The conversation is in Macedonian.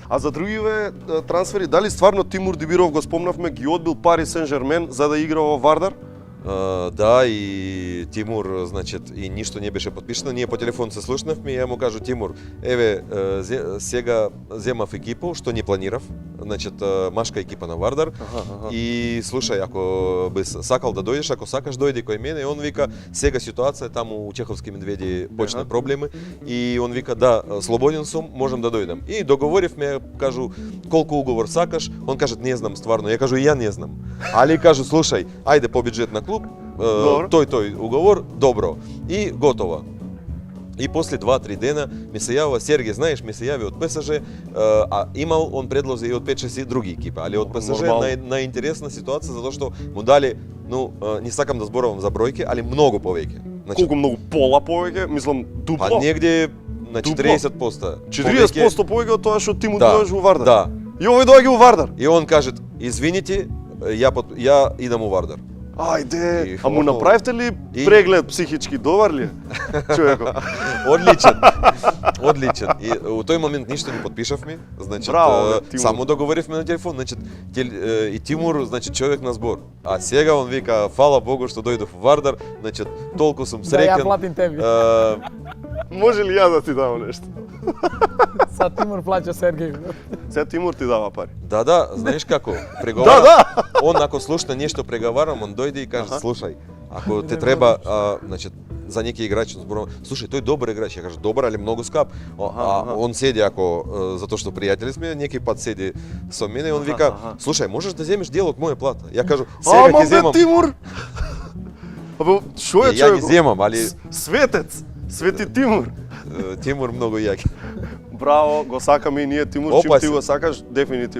А за другиве трансфери, дали стварно Тимур Дибиров, го спомнавме, ги одбил Пари Сен-Жермен за да игра во Вардар? Да, и Тимур, значит, и ништо не беше подпишено. Ние по телефону се слушнавме и ја му кажу: Тимур, еве, сега земав екипу, што не планирав, значит, машка екипа на Вардар. И слушај, ако би сакал да дојдеш, ако сакаш дојди кој мене, и он вика: сега ситуација таму у Чеховски медведи почна проблеми, и он вика: да, слободен сум, можам да дојдам. И договоривме, кажу: колку уговор сакаш? Он каже: не знам стварно. Ја кажу: и ја не знам. Али кажу: слушај, ајде по бюджет на клуб, тој уговор, добро. И готово. И после 2-3 дена ми се јавува Сергеј, знаеш, ми се јави од ПСЖ, а имал он предлози и од 5-6 други екипи, али од ПСЖ најинтересна ситуација затоа што му дали, ну, не сакам да зборувам за бројки, али многу повеќе. Значи, колку многу? Пола повеќе? Мислам, дупло? Па негде на 40%. 40% повеќе од тоа што ти му дојдеш во Вардар? Да. И овој доаѓа во Вардар? И он каже: извините, ја идам у Вардар. Ајде, а му направивте ли преглед психички, добар ли е човекот? Одличен. И у тој момент ништо не подпишавме, значи само договоривме на телефон, значи и Тимур, значи човек на збор. А сега он вика: фала Богу што дојдов во Вардар, значи толку сум среќен. Да ја платим тебе. Може ли ја да ти дам нешто? Са Тимур плаќа Сергеј. Се Тимур ти дава пари. Да, знаеш како? Преговарам. Да. Он ако слушна нешто преговарам, он дојде и каже: слушај, ако те треба, значи за неки играч зборувам: слушај, тој добар играч. Ја кажа: добар, али многу скап. Он седи, ако затоа што пријатели сме, неки пат седи со мене и он вика: слушај, можеш да земеш дел од моја плата? Ја кажу: сега ќе земам. Тимур. Абе, шо е човек? Ја ги земам, али светец, Свети Тимур. Тимур многу јаки. Браво, го сакаме и ние Тимур, чим ти го сакаш, дефинитивно.